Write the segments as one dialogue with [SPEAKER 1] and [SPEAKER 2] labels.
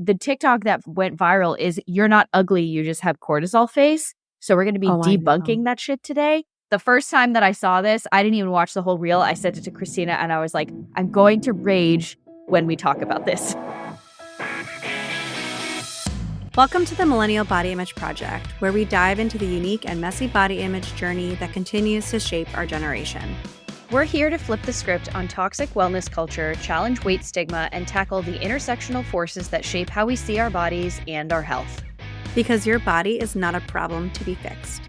[SPEAKER 1] the TikTok that went viral is "You're not ugly, you just have cortisol face." So we're going to be debunking that shit today. The first time that I saw this, I didn't even watch the whole reel. I sent it to Christina and I was like, I'm going to rage when we talk about this.
[SPEAKER 2] Welcome to the Millennial Body Image Project, where we dive into the unique and messy body image journey that continues to shape our generation.
[SPEAKER 1] We're here to flip the script on toxic wellness culture, challenge weight stigma, and tackle the intersectional forces that shape how we see our bodies and our health.
[SPEAKER 2] Because your body is not a problem to be fixed.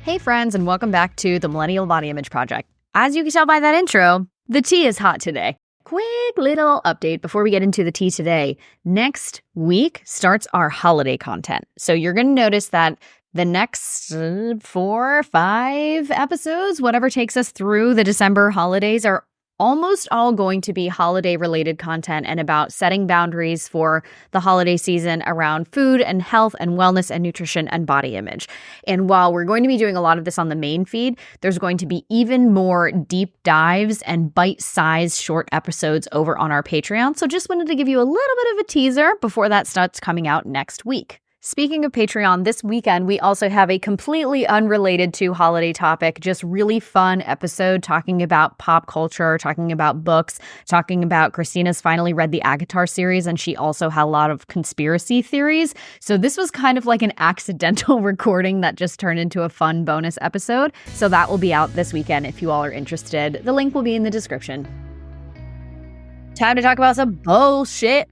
[SPEAKER 1] Hey friends, and welcome back to the Millennial Body Image Project. As you can tell by that intro, the tea is hot today. Quick little update before we get into the tea today. Next week starts our holiday content. So you're going to notice that the next 4 or 5 episodes, whatever takes us through the December holidays, are almost all going to be holiday-related content and about setting boundaries for the holiday season around food and health and wellness and nutrition and body image. And while we're going to be doing a lot of this on the main feed, there's going to be even more deep dives and bite-sized short episodes over on our Patreon. So just wanted to give you a little bit of a teaser before that starts coming out next week. Speaking of Patreon, this weekend, we also have a completely unrelated to holiday topic, just really fun episode talking about pop culture, talking about books, talking about Christina's finally read the Agatar series, and she also had a lot of conspiracy theories. So this was kind of like an accidental recording that just turned into a fun bonus episode. So that will be out this weekend if you all are interested. The link will be in the description. Time to talk about some bullshit.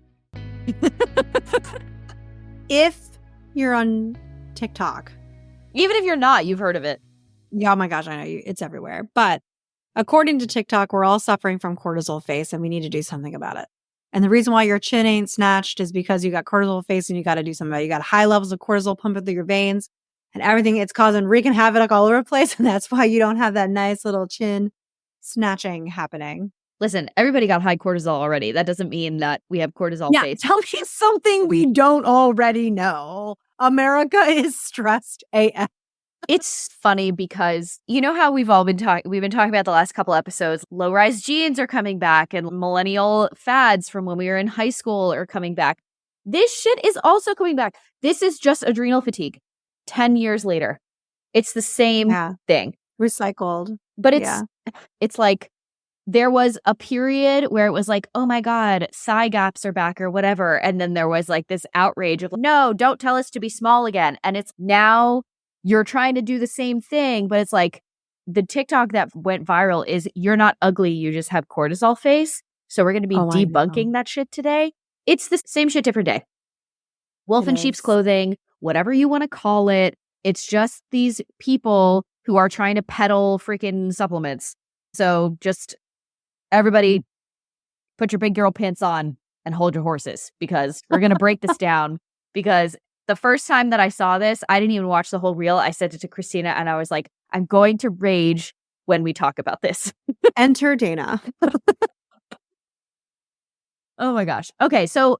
[SPEAKER 2] If you're on TikTok.
[SPEAKER 1] Even if you're not, you've heard of it.
[SPEAKER 2] Yeah, oh my gosh, I know it's everywhere. But according to TikTok, we're all suffering from cortisol face and we need to do something about it. And the reason why your chin ain't snatched is because you got cortisol face and you got to do something about it. You got high levels of cortisol pumping through your veins and everything. It's causing wreaking havoc all over the place. And that's why you don't have that nice little chin snatching happening.
[SPEAKER 1] Listen, everybody got high cortisol already. That doesn't mean that we have cortisol face.
[SPEAKER 2] Tell me something we don't already know. America is stressed AF.
[SPEAKER 1] It's funny because you know how we've been talking about the last couple episodes. Low-rise jeans are coming back and millennial fads from when we were in high school are coming back. This shit is also coming back. This is just adrenal fatigue. 10 years later. It's the same thing.
[SPEAKER 2] Recycled.
[SPEAKER 1] But it's like there was a period where it was like, oh my God, thigh gaps are back or whatever. And then there was like this outrage of, no, don't tell us to be small again. And it's now you're trying to do the same thing, but it's like the TikTok that went viral is "You're not ugly, you just have cortisol face." So we're going to be debunking that shit today. It's the same shit, different day. Wolf in sheep's clothing, whatever you want to call it. It's just these people who are trying to peddle freaking supplements. So just everybody put your big girl pants on and hold your horses because we're going to break this down. Because the first time that I saw this, I didn't even watch the whole reel. I sent it to Christina and I was like, I'm going to rage when we talk about this.
[SPEAKER 2] Enter Dana.
[SPEAKER 1] Oh my gosh. Okay, so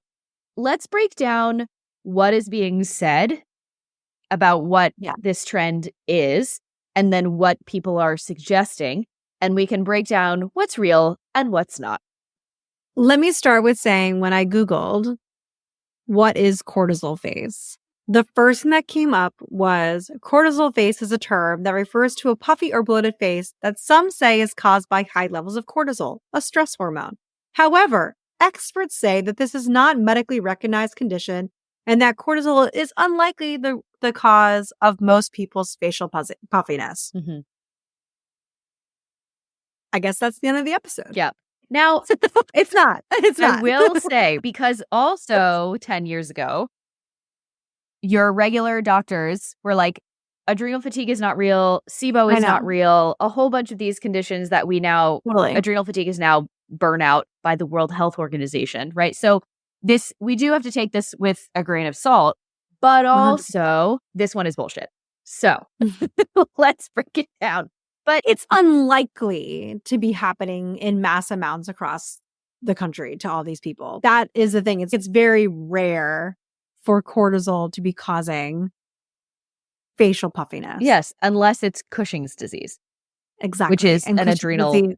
[SPEAKER 1] let's break down what is being said about what this trend is and then what people are suggesting. And we can break down what's real and what's not.
[SPEAKER 2] Let me start with saying when I Googled, what is cortisol face? The first thing that came up was cortisol face is a term that refers to a puffy or bloated face that some say is caused by high levels of cortisol, a stress hormone. However, experts say that this is not a medically recognized condition and that cortisol is unlikely the cause of most people's facial puffiness.
[SPEAKER 1] Mm-hmm.
[SPEAKER 2] I guess that's the end of the episode.
[SPEAKER 1] Yeah. Now,
[SPEAKER 2] it's not.
[SPEAKER 1] I will say, because also 10 years ago, your regular doctors were like, adrenal fatigue is not real. SIBO is not real. A whole bunch of these conditions that we now, adrenal fatigue is now burnout by the World Health Organization, right? So we do have to take this with a grain of salt, but also this one is bullshit. So let's break it down.
[SPEAKER 2] But it's unlikely to be happening in mass amounts across the country to all these people. That is the thing. It's very rare for cortisol to be causing facial puffiness.
[SPEAKER 1] Yes, unless it's Cushing's disease.
[SPEAKER 2] Exactly.
[SPEAKER 1] Which is an adrenal.
[SPEAKER 2] Disease,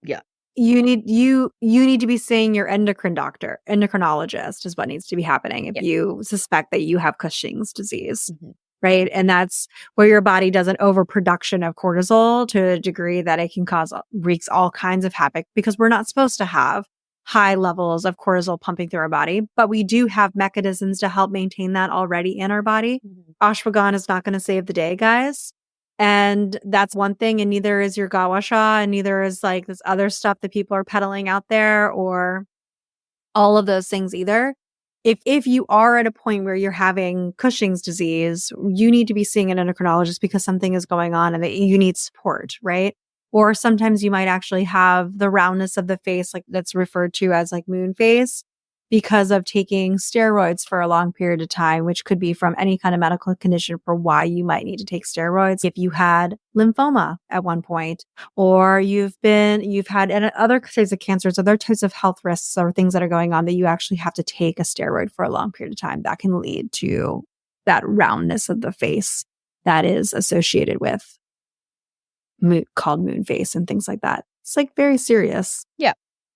[SPEAKER 1] yeah.
[SPEAKER 2] you need to be seeing your endocrinologist is what needs to be happening if
[SPEAKER 1] Yeah.
[SPEAKER 2] you suspect that you have Cushing's disease.
[SPEAKER 1] Mhm.
[SPEAKER 2] Right. And that's where your body does an overproduction of cortisol to a degree that it can wreaks all kinds of havoc because we're not supposed to have high levels of cortisol pumping through our body, but we do have mechanisms to help maintain that already in our body.
[SPEAKER 1] Mhm.
[SPEAKER 2] Ashwagandha is not going to save the day, guys. And that's one thing. And neither is your gawa sha, and neither is like this other stuff that people are peddling out there or all of those things either. If you are at a point where you're having Cushing's disease, you need to be seeing an endocrinologist because something is going on and that you need support, right? Or sometimes you might actually have the roundness of the face, like that's referred to as like moon face, because of taking steroids for a long period of time, which could be from any kind of medical condition for why you might need to take steroids. If you had lymphoma at one point, or you've had other types of cancers, other types of health risks or things that are going on that you actually have to take a steroid for a long period of time, that can lead to that roundness of the face that is associated with called moon face and things like that. It's like very serious.
[SPEAKER 1] Yeah.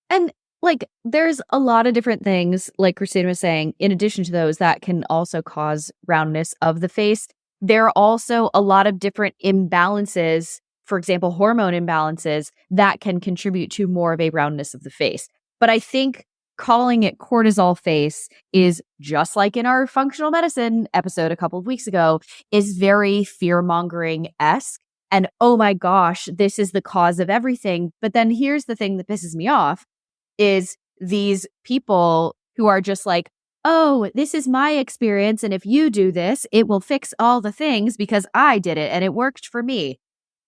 [SPEAKER 1] And like there's a lot of different things, like Christina was saying, in addition to those that can also cause roundness of the face. There are also a lot of different imbalances, for example, hormone imbalances that can contribute to more of a roundness of the face. But I think calling it cortisol face is just like in our functional medicine episode a couple of weeks ago, is very fear-mongering-esque. And oh my gosh, this is the cause of everything. But then here's the thing that pisses me off is these people who are just like, oh, this is my experience. And if you do this, it will fix all the things because I did it and it worked for me.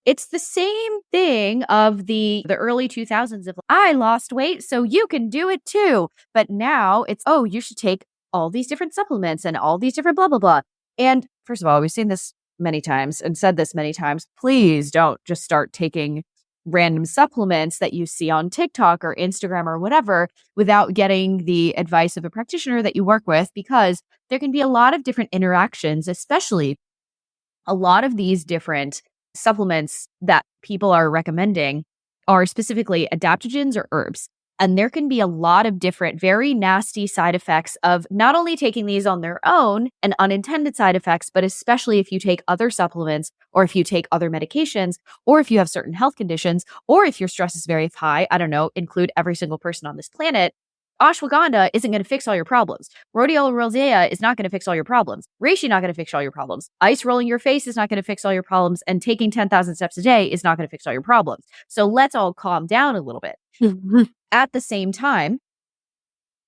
[SPEAKER 1] It's the same thing of the early 2000s of I lost weight, so you can do it too. But now it's, oh, you should take all these different supplements and all these different blah, blah, blah. And first of all, we've seen this many times and said this many times. Please don't just start taking random supplements that you see on TikTok or Instagram or whatever without getting the advice of a practitioner that you work with, because there can be a lot of different interactions, especially a lot of these different supplements that people are recommending are specifically adaptogens or herbs. And there can be a lot of different, very nasty side effects of not only taking these on their own and unintended side effects, but especially if you take other supplements or if you take other medications or if you have certain health conditions or if your stress is very high. I don't know, include every single person on this planet. Ashwagandha isn't going to fix all your problems. Rhodiola rosea is not going to fix all your problems. Reishi not going to fix all your problems. Ice rolling your face is not going to fix all your problems. And taking 10,000 steps a day is not going to fix all your problems. So let's all calm down a little bit. At the same time,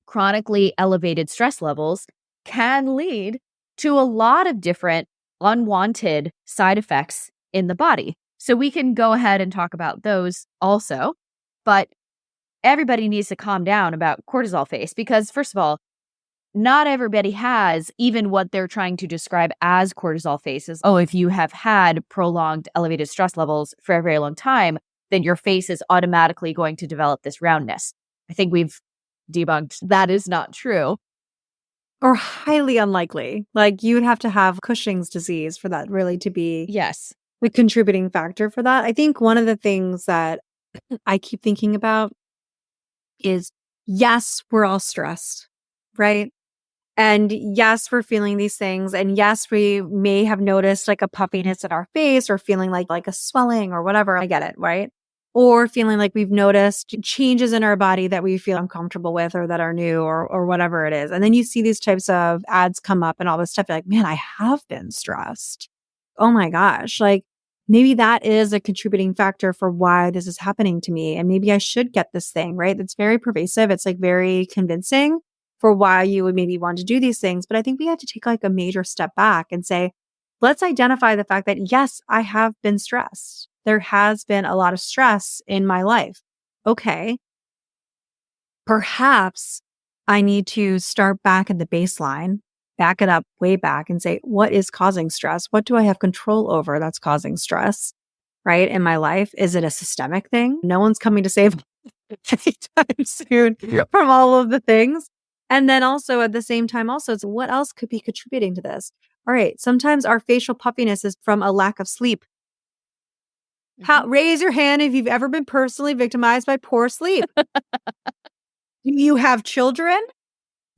[SPEAKER 1] chronically elevated stress levels can lead to a lot of different unwanted side effects in the body. So we can go ahead and talk about those also. But everybody needs to calm down about cortisol face because, first of all, not everybody has even what they're trying to describe as cortisol faces. Oh, if you have had prolonged elevated stress levels for a very long time, then your face is automatically going to develop this roundness. I think we've debunked that is not true.
[SPEAKER 2] Or highly unlikely. Like you would have to have Cushing's disease for that really to be
[SPEAKER 1] Yes.
[SPEAKER 2] the contributing factor for that. I think one of the things that I keep thinking about is, yes, we're all stressed, right? And yes, we're feeling these things. And yes, we may have noticed like a puffiness in our face or feeling like a swelling or whatever. I get it, right? Or feeling like we've noticed changes in our body that we feel uncomfortable with or that are new or whatever it is. And then you see these types of ads come up and all this stuff. You're like, man, I have been stressed. Oh my gosh. Like maybe that is a contributing factor for why this is happening to me. And maybe I should get this thing, right? That's very pervasive. It's like very convincing for why you would maybe want to do these things. But I think we have to take like a major step back and say, let's identify the fact that yes, I have been stressed. There has been a lot of stress in my life. Okay. Perhaps I need to start back at the baseline, back it up way back and say, what is causing stress? What do I have control over that's causing stress, right? In my life? Is it a systemic thing? No one's coming to save me anytime soon from all of the things. And then also at the same time, also, it's what else could be contributing to this? All right. Sometimes our facial puffiness is from a lack of sleep. Raise your hand if you've ever been personally victimized by poor sleep. Do you have children?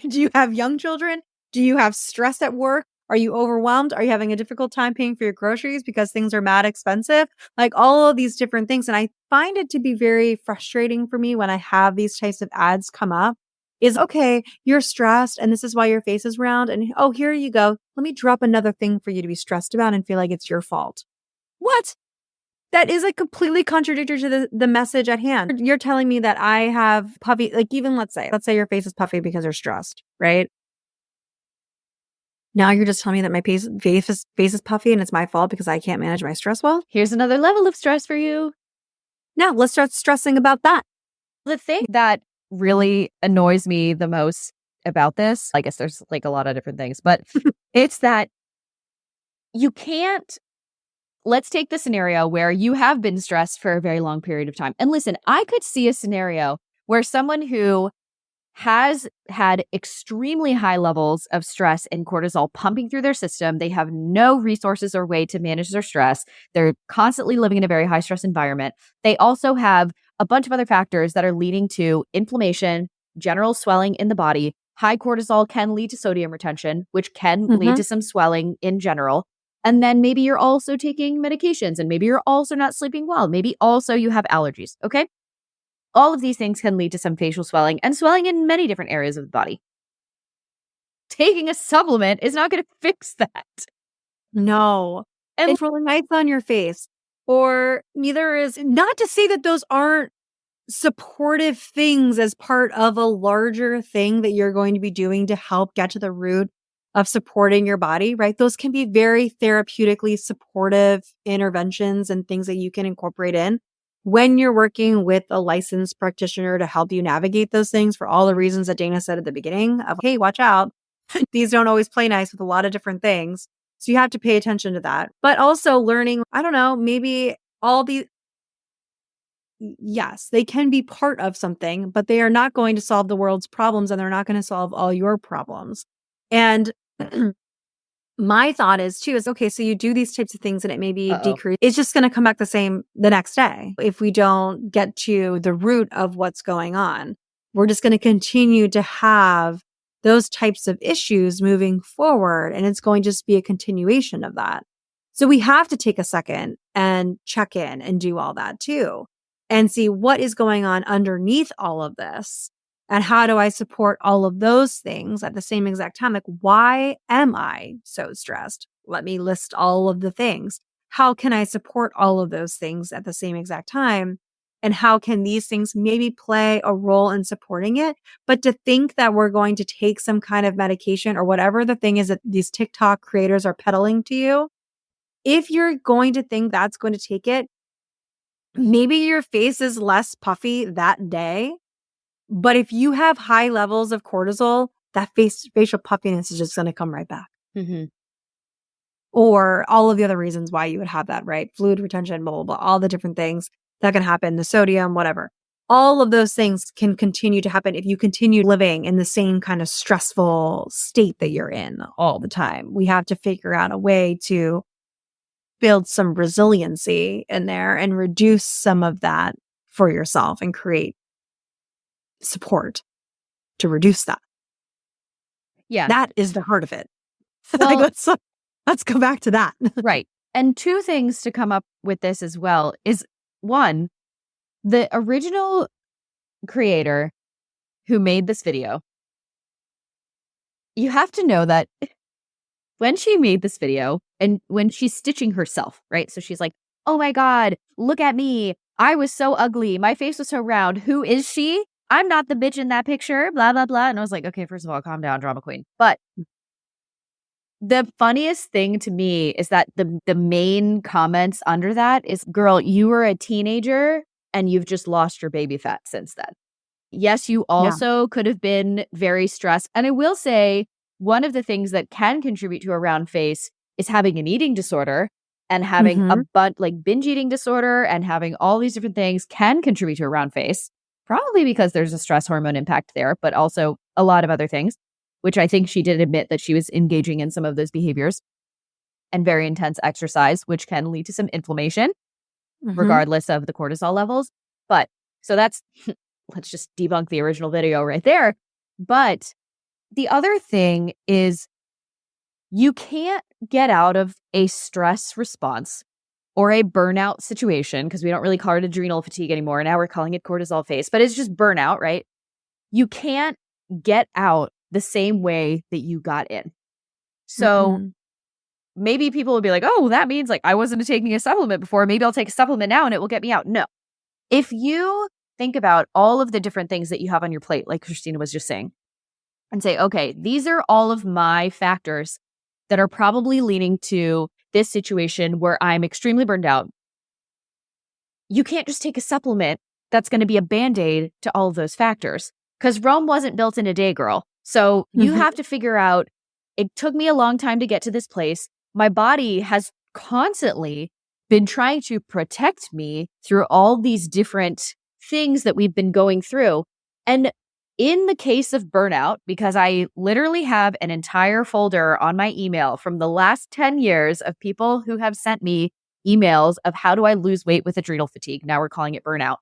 [SPEAKER 2] Do you have young children? Do you have stress at work? Are you overwhelmed? Are you having a difficult time paying for your groceries because things are mad expensive? Like all of these different things. And I find it to be very frustrating for me when I have these types of ads come up is, okay, you're stressed and this is why your face is round. And oh, here you go. Let me drop another thing for you to be stressed about and feel like it's your fault. What? That is like completely contradictory to the message at hand. You're telling me that I have puffy, like even let's say your face is puffy because you're stressed, right? Now you're just telling me that my face is puffy and it's my fault because I can't manage my stress well?
[SPEAKER 1] Here's another level of stress for you.
[SPEAKER 2] Now let's start stressing about that.
[SPEAKER 1] The thing that really annoys me the most about this, I guess there's like a lot of different things, but it's that you can't. Let's take the scenario where you have been stressed for a very long period of time. And listen, I could see a scenario where someone who has had extremely high levels of stress and cortisol pumping through their system, they have no resources or way to manage their stress. They're constantly living in a very high stress environment. They also have a bunch of other factors that are leading to inflammation, general swelling in the body. High cortisol can lead to sodium retention, which can lead to some swelling in general. And then maybe you're also taking medications and maybe you're also not sleeping well. Maybe also you have allergies, okay? All of these things can lead to some facial swelling and swelling in many different areas of the body. Taking a supplement is not going to fix that.
[SPEAKER 2] No. And it's rolling ice on your face. Or neither is, not to say that those aren't supportive things as part of a larger thing that you're going to be doing to help get to the root of supporting your body, right? Those can be very therapeutically supportive interventions and things that you can incorporate in when you're working with a licensed practitioner to help you navigate those things for all the reasons that Dana said at the beginning of, hey, watch out. These don't always play nice with a lot of different things. So you have to pay attention to that. But also learning, I don't know, maybe all these, yes, they can be part of something, but they are not going to solve the world's problems and they're not going to solve all your problems. And my thought is too, is okay, so you do these types of things and it may be decreased. It's just going to come back the same the next day. If we don't get to the root of what's going on, we're just going to continue to have those types of issues moving forward. And it's going to just be a continuation of that. So we have to take a second and check in and do all that too, and see what is going on underneath all of this. And how do I support all of those things at the same exact time? Like, why am I so stressed? Let me list all of the things. How can I support all of those things at the same exact time? And how can these things maybe play a role in supporting it? But to think that we're going to take some kind of medication or whatever the thing is that these TikTok creators are peddling to you, if you're going to think that's going to take it, maybe your face is less puffy that day. But if you have high levels of cortisol, that facial puffiness is just going to come right back. Or all of the other reasons why you would have that, right? Fluid retention, blah, blah, blah, all the different things that can happen, the sodium, whatever. All of those things can continue to happen if you continue living in the same kind of stressful state that you're in all the time. We have to figure out a way to build some resiliency in there and reduce some of that for yourself and create support to reduce that.
[SPEAKER 1] Yeah.
[SPEAKER 2] That is the heart of it. Well, let's go back to that.
[SPEAKER 1] Right. And two things to come up with this as well is, one, the original creator who made this video, you have to know that when she made this video and when she's stitching herself, right? So she's like, oh my God, look at me. I was so ugly. My face was so round. Who is she? I'm not the bitch in that picture, blah, blah, blah. And I was like, okay, first of all, calm down, drama queen. But the funniest thing to me is that the main comments under that is, girl, you were a teenager and you've just lost your baby fat since then. Yes, you also could have been very stressed. And I will say, one of the things that can contribute to a round face is having an eating disorder, and having like binge eating disorder and having all these different things can contribute to a round face. Probably because there's a stress hormone impact there, but also a lot of other things, which I think she did admit that she was engaging in some of those behaviors, and very intense exercise, which can lead to some inflammation. regardless of the cortisol levels. But so that's, let's just debunk the original video right there. But the other thing is you can't get out of a stress response or a burnout situation, because we don't really call it adrenal fatigue anymore. Now we're calling it cortisol phase, but it's just burnout, right? You can't get out the same way that you got in. So maybe people will be like, oh, that means like I wasn't taking a supplement before. Maybe I'll take a supplement now and it will get me out. No. If you think about all of the different things that you have on your plate, like Christina was just saying, and say, okay, these are all of my factors that are probably leading to this situation where I'm extremely burned out. You can't just take a supplement that's going to be a Band-Aid to all of those factors, because Rome wasn't built in a day, girl. So you have to figure out, it took me a long time to get to this place. My body has constantly been trying to protect me through all these different things that we've been going through. And in the case of burnout, because I literally have an entire folder on my email from the last 10 years of people who have sent me emails of how do I lose weight with adrenal fatigue. Now we're calling it burnout.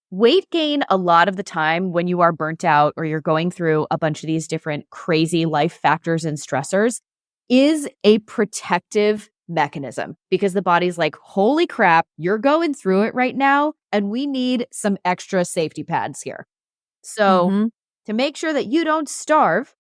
[SPEAKER 1] Weight gain a lot of the time when you are burnt out or you're going through a bunch of these different crazy life factors and stressors is a protective mechanism, because the body's like, holy crap, you're going through it right now, and we need some extra safety pads here. So to make sure that you don't starve,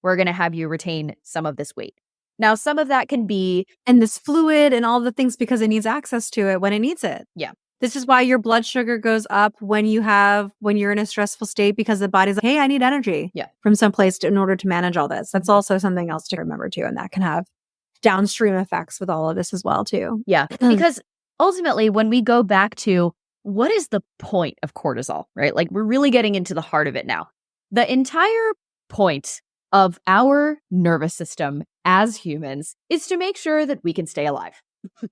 [SPEAKER 1] we're going to have you retain some of this weight. Now, some of that can be,
[SPEAKER 2] and this fluid and all the things, because it needs access to it when it needs it.
[SPEAKER 1] Yeah.
[SPEAKER 2] This is why your blood sugar goes up when you're in a stressful state, because the body's like, hey, I need energy from someplace in order to manage all this. That's also something else to remember too. And that can have downstream effects with all of this as well too.
[SPEAKER 1] Yeah. Because ultimately, when we go back to what is the point of cortisol, right? Like we're really getting into the heart of it now. The entire point of our nervous system as humans is to make sure that we can stay alive.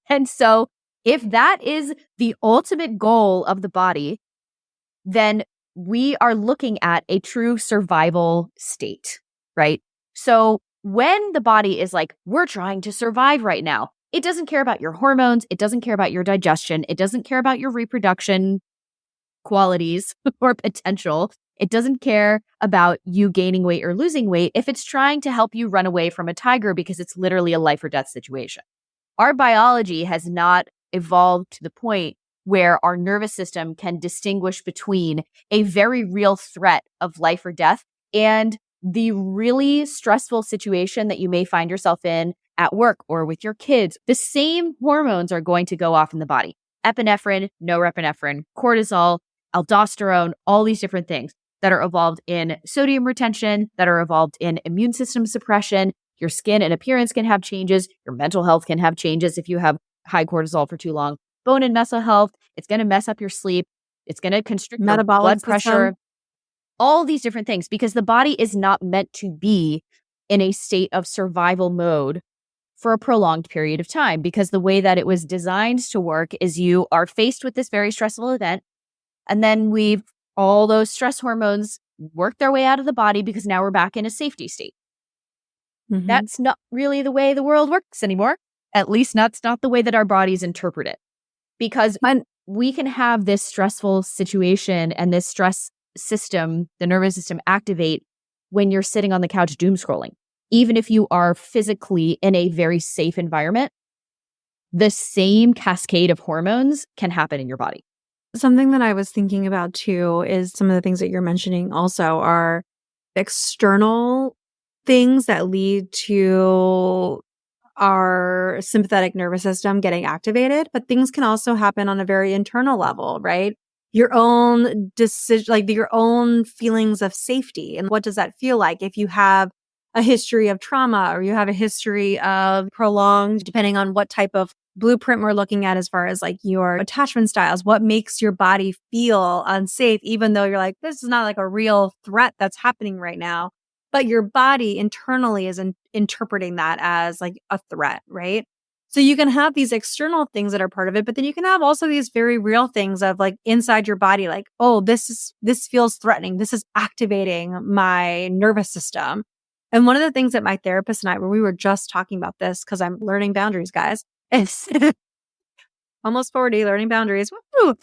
[SPEAKER 1] And so if that is the ultimate goal of the body, then we are looking at a true survival state, right? So when the body is like, we're trying to survive right now, it doesn't care about your hormones. It doesn't care about your digestion. It doesn't care about your reproduction qualities or potential. It doesn't care about you gaining weight or losing weight if it's trying to help you run away from a tiger, because it's literally a life or death situation. Our biology has not evolved to the point where our nervous system can distinguish between a very real threat of life or death and the really stressful situation that you may find yourself in at work or with your kids. The same hormones are going to go off in the body. Epinephrine, norepinephrine, cortisol, aldosterone, all these different things that are involved in sodium retention, that are involved in immune system suppression. Your skin and appearance can have changes. Your mental health can have changes if you have high cortisol for too long. Bone and muscle health, it's going to mess up your sleep. It's going to constrict your blood pressure. All these different things, because the body is not meant to be in a state of survival mode for a prolonged period of time, because the way that it was designed to work is you are faced with this very stressful event, and then all those stress hormones work their way out of the body because now we're back in a safety state. That's not really the way the world works anymore. At least that's not the way that our bodies interpret it. Because we can have this stressful situation and this stress system, the nervous system, activate when you're sitting on the couch doom scrolling. Even if you are physically in a very safe environment, the same cascade of hormones can happen in your body.
[SPEAKER 2] Something that I was thinking about too is some of the things that you're mentioning also are external things that lead to our sympathetic nervous system getting activated, but things can also happen on a very internal level, right? Your own decision, like your own feelings of safety. And what does that feel like if you have a history of trauma or you have a history of prolonged, depending on what type of blueprint we're looking at as far as like your attachment styles, what makes your body feel unsafe, even though you're like, this is not like a real threat that's happening right now. But your body internally is interpreting that as like a threat, right? So you can have these external things that are part of it, but then you can have also these very real things of like inside your body, like, oh, this feels threatening. This is activating my nervous system. And one of the things that my therapist and I, where we were just talking about this, because I'm learning boundaries, guys, is almost 40, learning boundaries. Woo!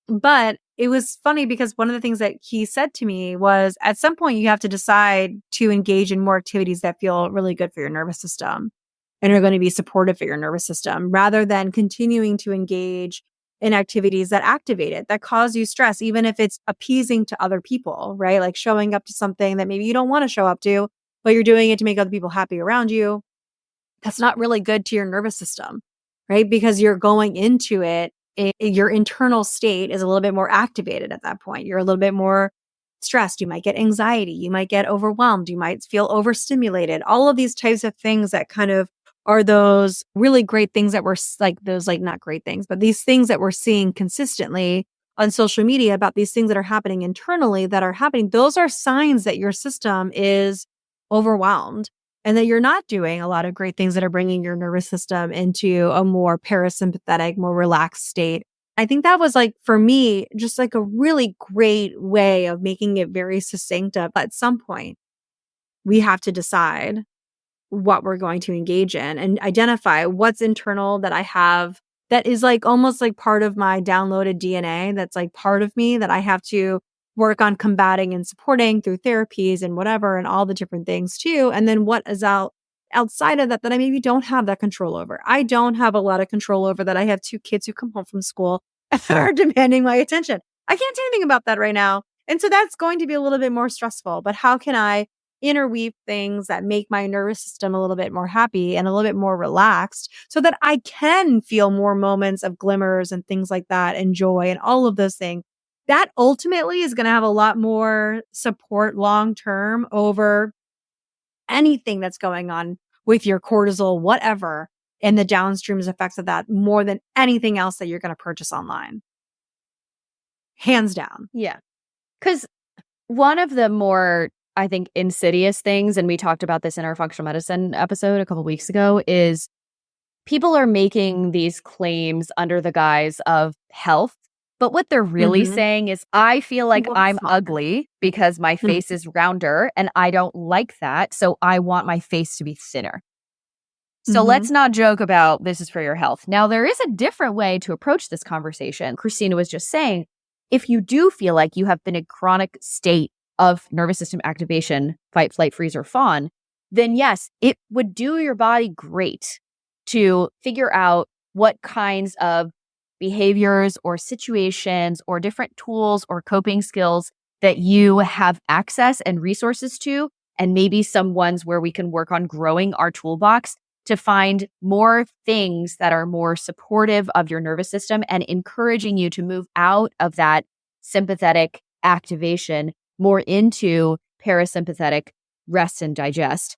[SPEAKER 2] But it was funny because one of the things that he said to me was at some point you have to decide to engage in more activities that feel really good for your nervous system and are going to be supportive for your nervous system rather than continuing to engage in activities that activate it, that cause you stress, even if it's appeasing to other people, right? Like showing up to something that maybe you don't want to show up to, but you're doing it to make other people happy around you. That's not really good to your nervous system, right? Because you're going into it, your internal state is a little bit more activated at that point. You're a little bit more stressed. You might get anxiety. You might get overwhelmed. You might feel overstimulated. All of these types of things that kind of are those really great things that we're like those, like not great things, but these things that we're seeing consistently on social media about these things that are happening internally that are happening. Those are signs that your system is overwhelmed and that you're not doing a lot of great things that are bringing your nervous system into a more parasympathetic, more relaxed state. I think that was like, for me, just like a really great way of making it very succinct of at some point, we have to decide what we're going to engage in and identify what's internal that I have that is like almost like part of my downloaded DNA. That's like part of me that I have to work on combating and supporting through therapies and whatever and all the different things too. And then what is outside of that I maybe don't have that control over. I don't have a lot of control over that. I have 2 kids who come home from school and are demanding my attention. I can't do anything about that right now. And so that's going to be a little bit more stressful. But how can I interweave things that make my nervous system a little bit more happy and a little bit more relaxed so that I can feel more moments of glimmers and things like that and joy and all of those things? That ultimately is going to have a lot more support long term over anything that's going on with your cortisol, whatever, and the downstream effects of that more than anything else that you're going to purchase online. Hands down.
[SPEAKER 1] Yeah. Because one of the more, I think, insidious things, and we talked about this in our functional medicine episode a couple of weeks ago, is people are making these claims under the guise of health. But what they're really saying is, I feel like I'm ugly because my face is rounder and I don't like that. So I want my face to be thinner. So let's not joke about this is for your health. Now, there is a different way to approach this conversation. Christina was just saying, if you do feel like you have been in a chronic state of nervous system activation, fight, flight, freeze, or fawn, then yes, it would do your body great to figure out what kinds of behaviors or situations or different tools or coping skills that you have access and resources to, and maybe some ones where we can work on growing our toolbox to find more things that are more supportive of your nervous system and encouraging you to move out of that sympathetic activation more into parasympathetic rest and digest.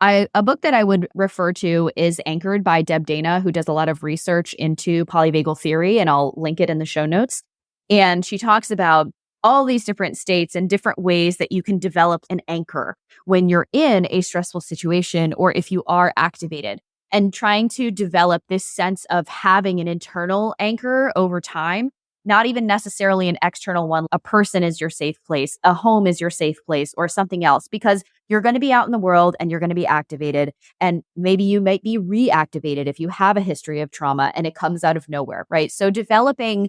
[SPEAKER 1] A book that I would refer to is Anchored by Deb Dana, who does a lot of research into polyvagal theory, and I'll link it in the show notes. And she talks about all these different states and different ways that you can develop an anchor when you're in a stressful situation or if you are activated, and trying to develop this sense of having an internal anchor over time, not even necessarily an external one. A person is your safe place, a home is your safe place, or something else, because you're going to be out in the world and you're going to be activated. And maybe you might be reactivated if you have a history of trauma and it comes out of nowhere, right? So developing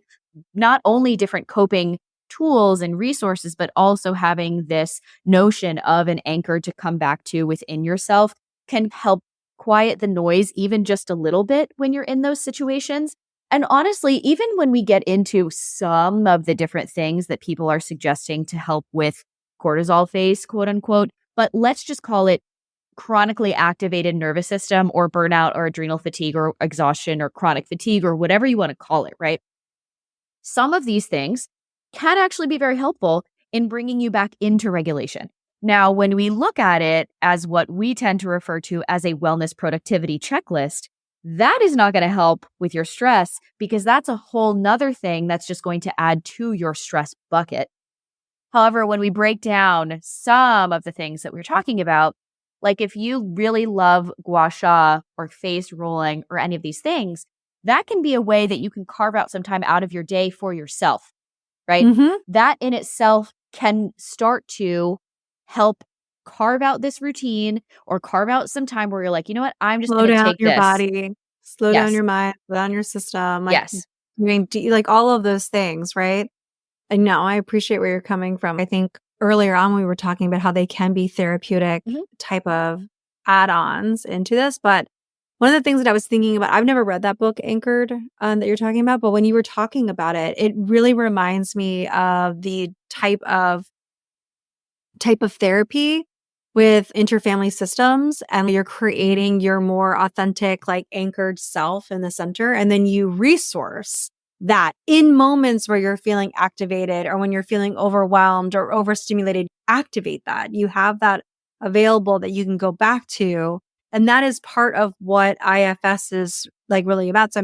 [SPEAKER 1] not only different coping tools and resources, but also having this notion of an anchor to come back to within yourself can help quiet the noise even just a little bit when you're in those situations. And honestly, even when we get into some of the different things that people are suggesting to help with cortisol phase, quote unquote, but let's just call it chronically activated nervous system or burnout or adrenal fatigue or exhaustion or chronic fatigue or whatever you want to call it, right? Some of these things can actually be very helpful in bringing you back into regulation. Now, when we look at it as what we tend to refer to as a wellness productivity checklist, that is not going to help with your stress because that's a whole nother thing that's just going to add to your stress bucket. However, when we break down some of the things that we're talking about, like if you really love gua sha or face rolling or any of these things, that can be a way that you can carve out some time out of your day for yourself, right? That in itself can start to help carve out this routine or carve out some time where you're like, you know what, I'm just going to take
[SPEAKER 2] your
[SPEAKER 1] this.
[SPEAKER 2] body. slow down
[SPEAKER 1] Yes.
[SPEAKER 2] your mind, slow down your system, like,
[SPEAKER 1] Yes.
[SPEAKER 2] like all of those things, right? And no, I appreciate where you're coming from. I think earlier on we were talking about how they can be therapeutic
[SPEAKER 1] Mhm.
[SPEAKER 2] type of add-ons into this. But one of the things that I was thinking about, I've never read that book, Anchored, that you're talking about, but when you were talking about it, it really reminds me of the type of therapy with interfamily systems, and you're creating your more authentic, like anchored self in the center. And then you resource that in moments where you're feeling activated or when you're feeling overwhelmed or overstimulated, activate that. You have that available that you can go back to. And that is part of what IFS is like really about. So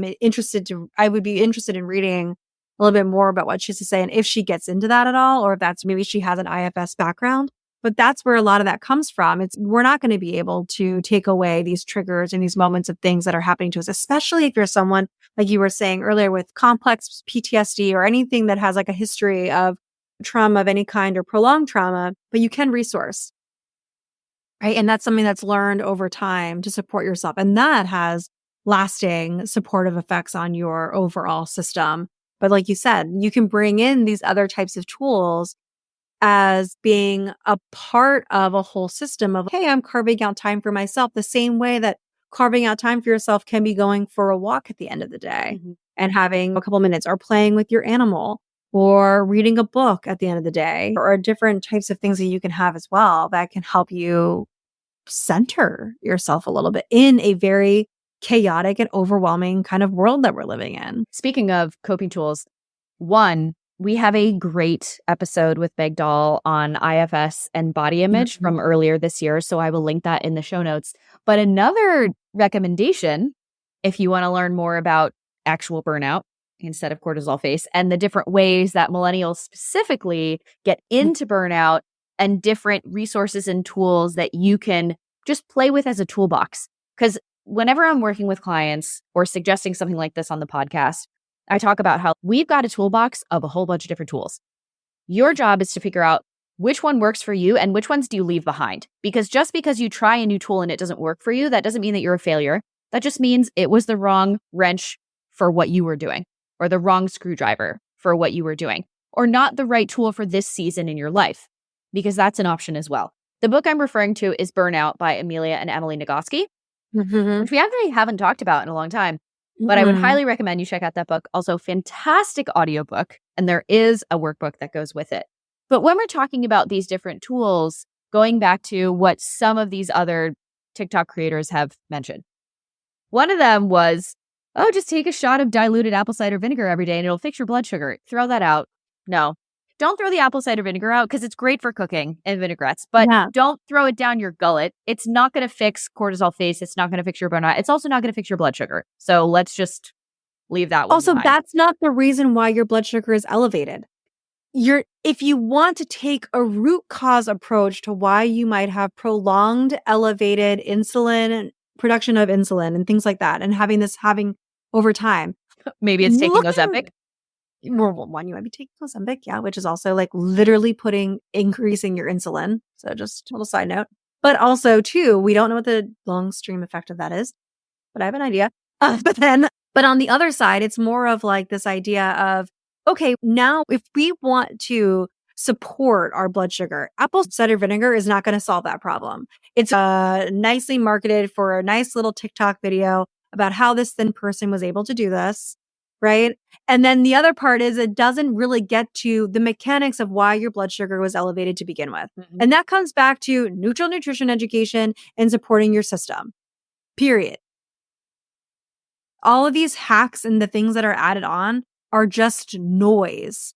[SPEAKER 2] I would be interested in reading a little bit more about what she has to say and if she gets into that at all, or if that's maybe she has an IFS background. But that's where a lot of that comes from. We're not going to be able to take away these triggers and these moments of things that are happening to us, especially if you're someone, like you were saying earlier, with complex PTSD or anything that has like a history of trauma of any kind or prolonged trauma, but you can resource, right? And that's something that's learned over time to support yourself. And that has lasting supportive effects on your overall system. But like you said, you can bring in these other types of tools as being a part of a whole system of, hey, I'm carving out time for myself, the same way that carving out time for yourself can be going for a walk at the end of the day and having a couple minutes, or playing with your animal, or reading a book at the end of the day, or different types of things that you can have as well that can help you center yourself a little bit in a very chaotic and overwhelming kind of world that we're living in.
[SPEAKER 1] Speaking of coping tools, one, we have a great episode with Meg Dahl on IFS and body image from earlier this year, so I will link that in the show notes. But another recommendation, if you want to learn more about actual burnout instead of cortisol face and the different ways that millennials specifically get into burnout and different resources and tools that you can just play with as a toolbox. Because whenever I'm working with clients or suggesting something like this on the podcast, I talk about how we've got a toolbox of a whole bunch of different tools. Your job is to figure out which one works for you and which ones do you leave behind. Because just because you try a new tool and it doesn't work for you, that doesn't mean that you're a failure. That just means it was the wrong wrench for what you were doing, or the wrong screwdriver for what you were doing, or not the right tool for this season in your life, because that's an option as well. The book I'm referring to is Burnout by Amelia and Emily Nagoski, which we actually haven't talked about in a long time. But I would highly recommend you check out that book. Also, fantastic audiobook. And there is a workbook that goes with it. But when we're talking about these different tools, going back to what some of these other TikTok creators have mentioned, one of them was, oh, just take a shot of diluted apple cider vinegar every day and it'll fix your blood sugar. Throw that out. No, don't throw the apple cider vinegar out because it's great for cooking and vinaigrettes, but don't throw it down your gullet. It's not going to fix cortisol face. It's not going to fix your burnout. It's also not going to fix your blood sugar. So let's just leave that one
[SPEAKER 2] Also,
[SPEAKER 1] behind.
[SPEAKER 2] that's not the reason why your blood sugar is elevated. If you want to take a root cause approach to why you might have prolonged elevated insulin, production of insulin and things like that, and having over time.
[SPEAKER 1] Maybe it's taking Ozempic.
[SPEAKER 2] Well, one, you might be taking Ozempic, yeah, which is also like literally increasing your insulin. So just a little side note. But also, too, we don't know what the long stream effect of that is, but I have an idea. But on the other side, it's more of like this idea of, okay, now if we want to support our blood sugar, apple cider vinegar is not going to solve that problem. It's nicely marketed for a nice little TikTok video about how this thin person was able to do this. Right. And then the other part is it doesn't really get to the mechanics of why your blood sugar was elevated to begin with. And that comes back to neutral nutrition education and supporting your system, period. All of these hacks and the things that are added on are just noise,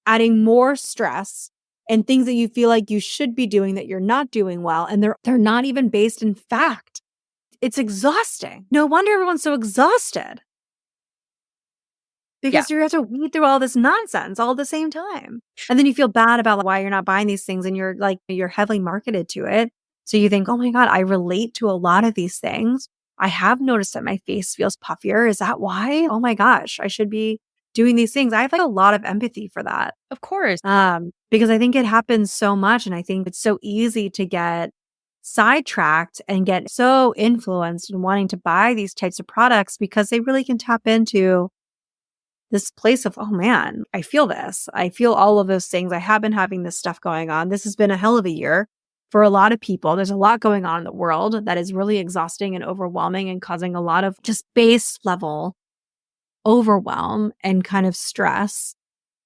[SPEAKER 2] adding more stress and things that you feel like you should be doing that you're not doing well. And they're not even based in fact. It's exhausting. No wonder everyone's so exhausted. Because you have to weed through all this nonsense all at the same time. And then you feel bad about why you're not buying these things and you're heavily marketed to it. So you think, oh my God, I relate to a lot of these things. I have noticed that my face feels puffier. Is that why? Oh my gosh, I should be doing these things. I have like a lot of empathy for that.
[SPEAKER 1] Of course.
[SPEAKER 2] Because I think it happens so much. And I think it's so easy to get sidetracked and get so influenced in wanting to buy these types of products because they really can tap into this place of, oh man, I feel this. I feel all of those things. I have been having this stuff going on. This has been a hell of a year for a lot of people. There's a lot going on in the world that is really exhausting and overwhelming and causing a lot of just base level overwhelm and kind of stress.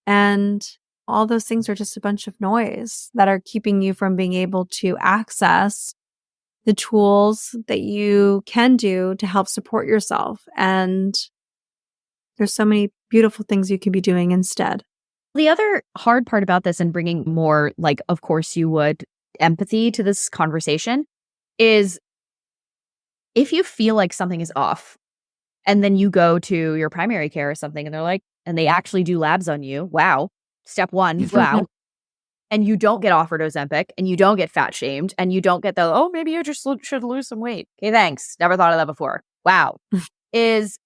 [SPEAKER 2] And all those things are just a bunch of noise that are keeping you from being able to access the tools that you can do to help support yourself. And there's so many beautiful things you can be doing instead.
[SPEAKER 1] The other hard part about this and bringing more, like, of course you would, empathy to this conversation is if you feel like something is off and then you go to your primary care or something and they're like, and they actually do labs on you. Wow. Step one. Wow. And you don't get offered Ozempic and you don't get fat shamed and you don't get the, oh, maybe you just should lose some weight. Okay, thanks. Never thought of that before. Wow. Is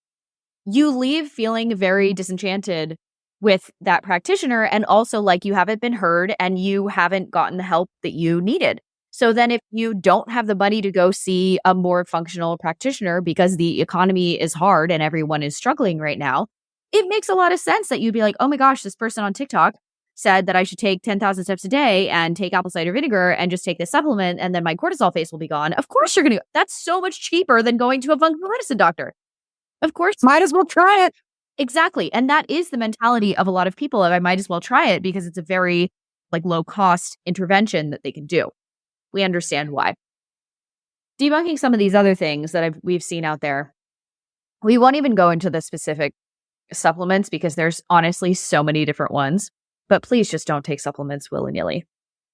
[SPEAKER 1] you leave feeling very disenchanted with that practitioner and also like you haven't been heard and you haven't gotten the help that you needed. So then if you don't have the money to go see a more functional practitioner because the economy is hard and everyone is struggling right now, it makes a lot of sense that you'd be like, oh my gosh, this person on TikTok said that I should take 10,000 steps a day and take apple cider vinegar and just take this supplement and then my cortisol face will be gone. Of course you're going to. That's so much cheaper than going to a functional medicine doctor. Of course.
[SPEAKER 2] Might as well try it.
[SPEAKER 1] Exactly. And that is the mentality of a lot of people. I might as well try it because it's a very low cost intervention that they can do. We understand why. Debunking some of these other things that we've seen out there. We won't even go into the specific supplements because there's honestly so many different ones, but please just don't take supplements willy-nilly.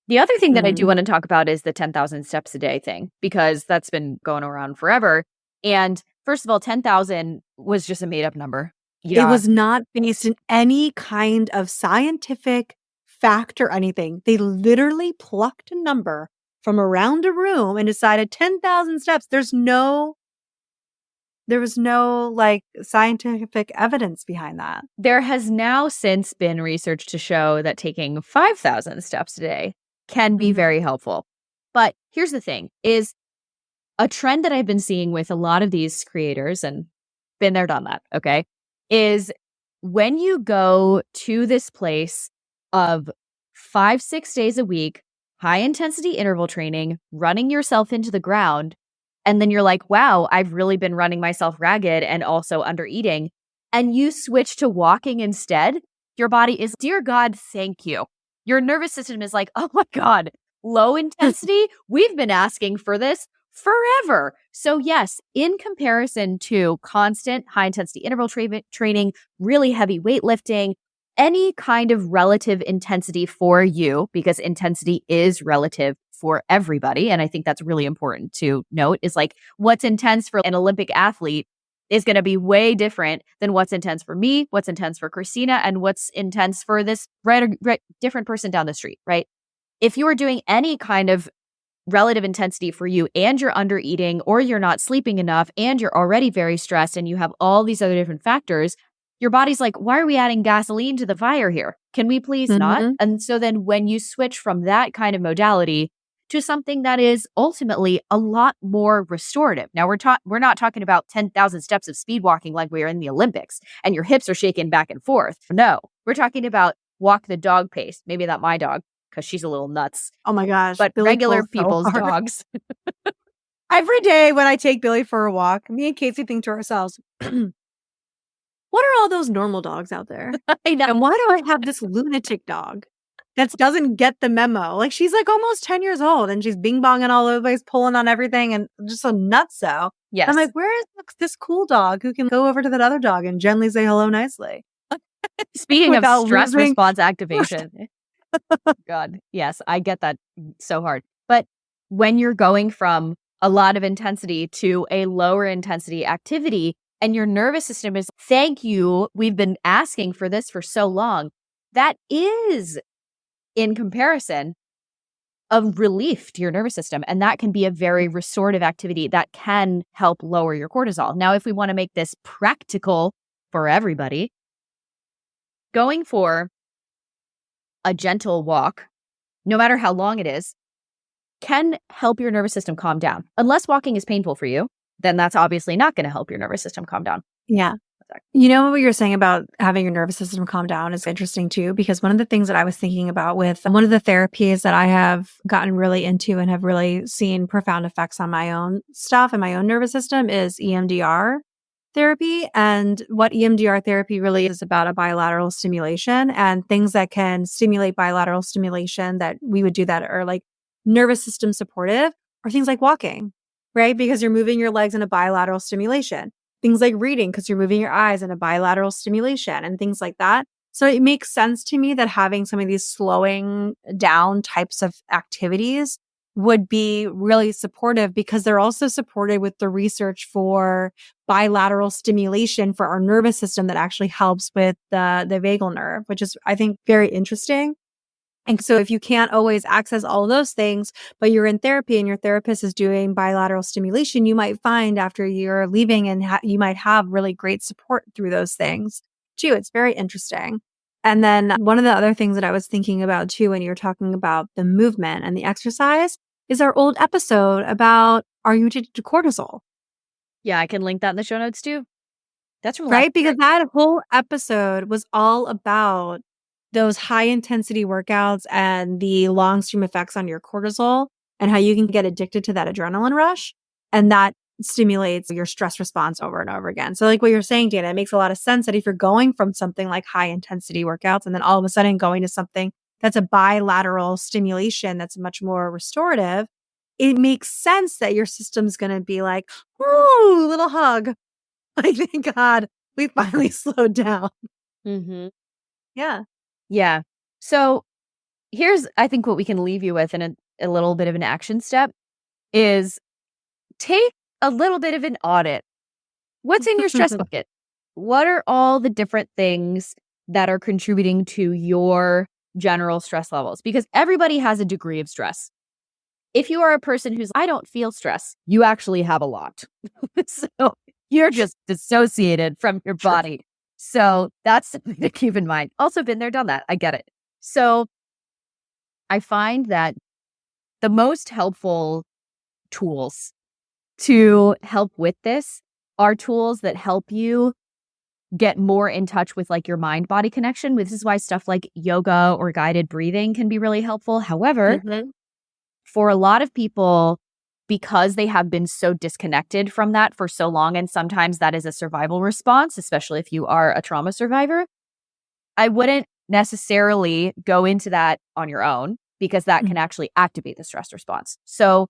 [SPEAKER 1] The other thing that I do want to talk about is the 10,000 steps a day thing, because that's been going around forever. And first of all, 10,000 was just a made up number.
[SPEAKER 2] Yeah. It was not based in any kind of scientific fact or anything. They literally plucked a number from around a room and decided 10,000 steps. There was no scientific evidence behind that.
[SPEAKER 1] There has now since been research to show that taking 5,000 steps a day can be very helpful. But here's the thing is a trend that I've been seeing with a lot of these creators, and been there, done that, okay, is when you go to this place of 5-6 days a week, high intensity interval training, running yourself into the ground, and then you're like, wow, I've really been running myself ragged and also under eating. And you switch to walking instead. Your body is, dear God, thank you. Your nervous system is like, oh my God, low intensity. We've been asking for this forever. So yes, in comparison to constant high intensity interval training, really heavy weightlifting, any kind of relative intensity for you, because intensity is relative for everybody. And I think that's really important to note is what's intense for an Olympic athlete is going to be way different than what's intense for me, what's intense for Christina, and what's intense for this different person down the street, right? If you are doing any kind of relative intensity for you and you're under eating or you're not sleeping enough and you're already very stressed and you have all these other different factors, your body's like, why are we adding gasoline to the fire here? Can we please not? And so then when you switch from that kind of modality to something that is ultimately a lot more restorative. Now we're not talking about 10,000 steps of speed walking like we are in the Olympics and your hips are shaking back and forth. No, we're talking about walk the dog pace. Maybe not my dog because she's a little nuts.
[SPEAKER 2] Oh my gosh.
[SPEAKER 1] But Billy regular people's dogs.
[SPEAKER 2] Every day when I take Billy for a walk, me and Casey think to ourselves, what are all those normal dogs out there?
[SPEAKER 1] I know.
[SPEAKER 2] And why do I have this lunatic dog that doesn't get the memo? She's almost 10 years old and she's bing bonging all over the place, pulling on everything and just a nutso.
[SPEAKER 1] Yes.
[SPEAKER 2] I'm like, where is this cool dog who can go over to that other dog and gently say hello nicely?
[SPEAKER 1] Speaking of stress response activation. God, yes, I get that so hard. But when you're going from a lot of intensity to a lower intensity activity, and your nervous system is, thank you, we've been asking for this for so long. That is, in comparison, a relief to your nervous system. And that can be a very restorative activity that can help lower your cortisol. Now, if we want to make this practical for everybody, going for a gentle walk, no matter how long it is, can help your nervous system calm down. Unless walking is painful for you, then that's obviously not going to help your nervous system calm down.
[SPEAKER 2] Yeah. You know, what you're saying about having your nervous system calm down is interesting too, because one of the things that I was thinking about with one of the therapies that I have gotten really into and have really seen profound effects on my own stuff and my own nervous system is EMDR therapy. And what EMDR therapy really is about a bilateral stimulation and things that can stimulate bilateral stimulation that we would do that are like nervous system supportive or things like walking, right? Because you're moving your legs in a bilateral stimulation. Things like reading because you're moving your eyes in a bilateral stimulation and things like that. So it makes sense to me that having some of these slowing down types of activities would be really supportive because they're also supported with the research for bilateral stimulation for our nervous system that actually helps with the vagal nerve, which is, I think, very interesting. And so if you can't always access all of those things, but you're in therapy and your therapist is doing bilateral stimulation, you might find after you're leaving and you might have really great support through those things too. It's very interesting. And then one of the other things that I was thinking about too, when you're talking about the movement and the exercise is our old episode about, are you addicted to cortisol?
[SPEAKER 1] Yeah, I can link that in the show notes too. That's from
[SPEAKER 2] right. Because that whole episode was all about those high intensity workouts and the long stream effects on your cortisol and how you can get addicted to that adrenaline rush. And that stimulates your stress response over and over again. So like what you're saying, Dana, it makes a lot of sense that if you're going from something like high intensity workouts and then all of a sudden going to something that's a bilateral stimulation that's much more restorative, it makes sense that your system's going to be like, ooh, little hug. Like, thank God we finally slowed down.
[SPEAKER 1] Mm-hmm.
[SPEAKER 2] Yeah.
[SPEAKER 1] Yeah. So here's, I think, what we can leave you with in a little bit of an action step is take a little bit of an audit. What's in your stress bucket? What are all the different things that are contributing to your general stress levels? Because everybody has a degree of stress. If you are a person who's, I don't feel stress, you actually have a lot. So you're just dissociated from your body. So that's something to keep in mind. Also been there, done that. I get it. So I find that the most helpful tools to help with this are tools that help you get more in touch with like your mind body connection. This is why stuff like yoga or guided breathing can be really helpful. However, for a lot of people, because they have been so disconnected from that for so long, and sometimes that is a survival response, especially if you are a trauma survivor, I wouldn't necessarily go into that on your own because that can actually activate the stress response. So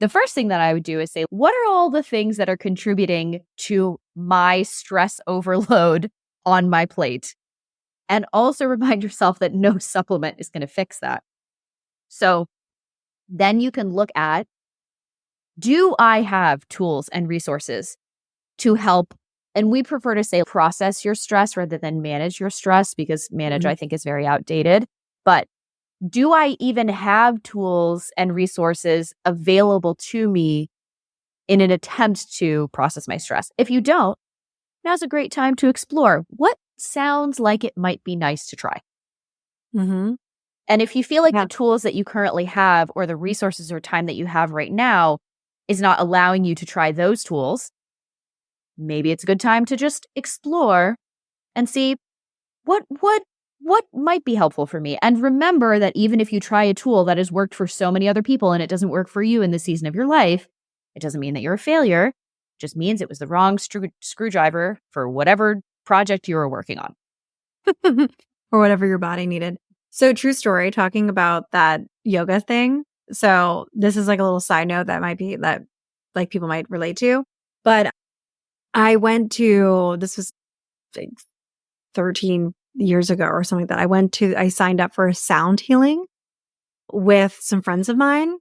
[SPEAKER 1] the first thing that I would do is say, what are all the things that are contributing to my stress overload on my plate? And also remind yourself that no supplement is going to fix that. So then you can look at, do I have tools and resources to help? And we prefer to say process your stress rather than manage your stress because manage, I think, is very outdated. But do I even have tools and resources available to me in an attempt to process my stress? If you don't, now's a great time to explore what sounds like it might be nice to try. And if you feel like the tools that you currently have or the resources or time that you have right now is not allowing you to try those tools, maybe it's a good time to just explore and see what might be helpful for me. And remember that even if you try a tool that has worked for so many other people and it doesn't work for you in this season of your life, it doesn't mean that you're a failure. It just means it was the wrong screwdriver for whatever project you were working on.
[SPEAKER 2] Or whatever your body needed. So true story, talking about that yoga thing. So this is like a little side note that might be that like people might relate to. But I went to, this was like 13 years ago or something like that. I signed up for a sound healing with some friends of mine.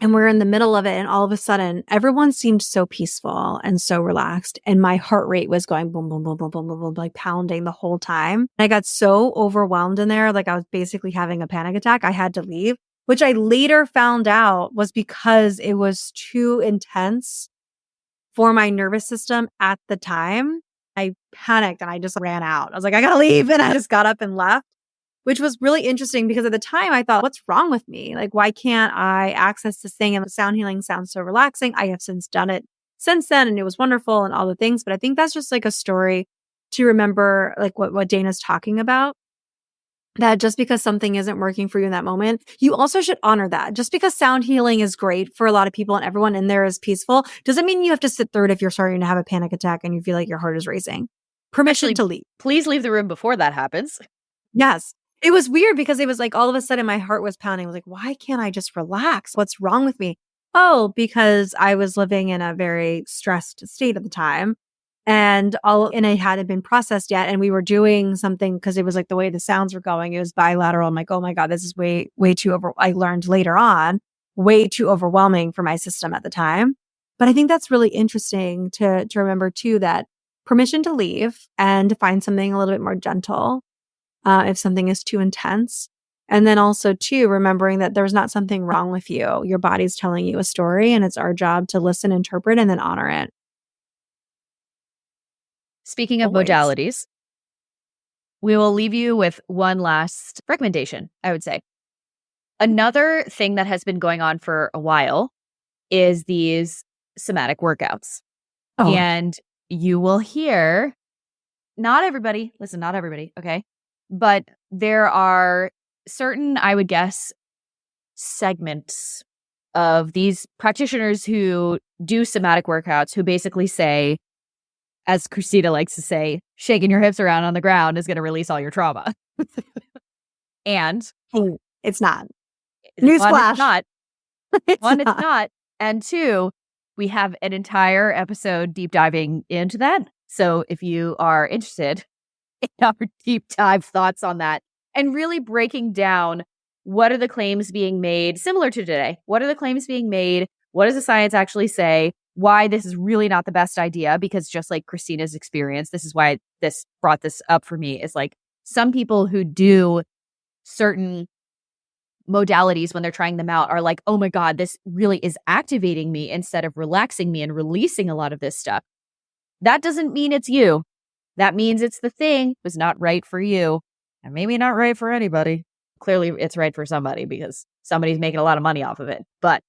[SPEAKER 2] And we're in the middle of it. And all of a sudden, everyone seemed so peaceful and so relaxed. And my heart rate was going boom, boom, boom, boom, boom, boom, boom, like pounding the whole time. And I got so overwhelmed in there. Like I was basically having a panic attack. I had to leave, which I later found out was because it was too intense for my nervous system at the time. I panicked and I just ran out. I was like, I gotta leave. And I just got up and left, which was really interesting because at the time I thought, what's wrong with me? Like, why can't I access this thing? And the sound healing sounds so relaxing. I have since done it since then and it was wonderful and all the things. But I think that's just like a story to remember, like what Dana's talking about. That just because something isn't working for you in that moment, you also should honor that. Just because sound healing is great for a lot of people and everyone in there is peaceful, doesn't mean you have to sit through it if you're starting to have a panic attack and you feel like your heart is racing. Permission to leave.
[SPEAKER 1] Please leave the room before that happens.
[SPEAKER 2] Yes. It was weird because it was like all of a sudden my heart was pounding. I was like, why can't I just relax? What's wrong with me? Oh, because I was living in a very stressed state at the time. And it hadn't been processed yet. And we were doing something because it was like the way the sounds were going. It was bilateral. I'm like, oh my God, this is way too I learned later on, way too overwhelming for my system at the time. But I think that's really interesting to remember too, that permission to leave and to find something a little bit more gentle if something is too intense. And then also too, remembering that there's not something wrong with you. Your body's telling you a story and it's our job to listen, interpret, and then honor it.
[SPEAKER 1] Speaking of modalities, we will leave you with one last recommendation, I would say. Another thing that has been going on for a while is these somatic workouts. Oh. And you will hear, not everybody, okay? But there are certain, I would guess, segments of these practitioners who do somatic workouts who basically say, as Christina likes to say, shaking your hips around on the ground is going to release all your trauma. And
[SPEAKER 2] it's not.
[SPEAKER 1] Newsflash. It's not. And two, we have an entire episode deep diving into that. So if you are interested in our deep dive thoughts on that and really breaking down what are the claims being made, similar to today, what are the claims being made? What does the science actually say? Why this is really not the best idea, because just like Christina's experience, this is why this brought this up for me, is like some people who do certain modalities when they're trying them out are like, oh my God, this really is activating me instead of relaxing me and releasing a lot of this stuff. That doesn't mean it's you. That means it's the thing was not right for you and maybe not right for anybody. Clearly it's right for somebody because somebody's making a lot of money off of it. But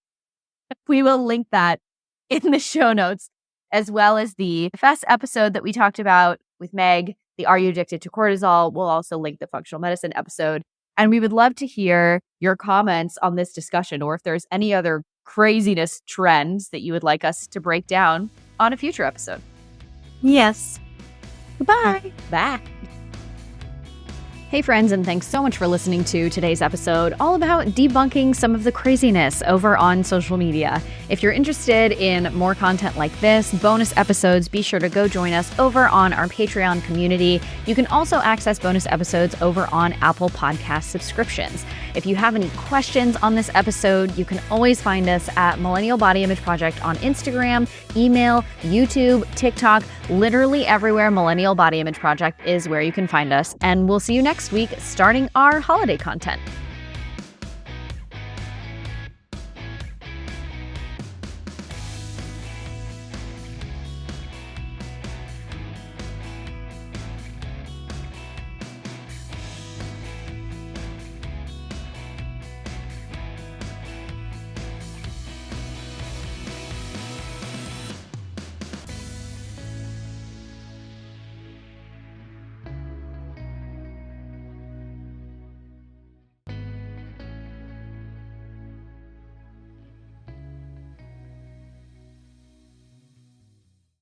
[SPEAKER 1] we will link that in the show notes, as well as the FS episode that we talked about with Meg, the Are You Addicted to Cortisol? We'll also link the functional medicine episode. And we would love to hear your comments on this discussion, or if there's any other craziness trends that you would like us to break down on a future episode.
[SPEAKER 2] Yes. Goodbye.
[SPEAKER 1] Bye. Hey friends, and thanks so much for listening to today's episode all about debunking some of the craziness over on social media. If you're interested in more content like this, bonus episodes, be sure to go join us over on our Patreon community. You can also access bonus episodes over on Apple Podcast subscriptions. If you have any questions on this episode, you can always find us at Millennial Body Image Project on Instagram, email, YouTube, TikTok, literally everywhere. Millennial Body Image Project is where you can find us. And we'll see you next week starting our holiday content.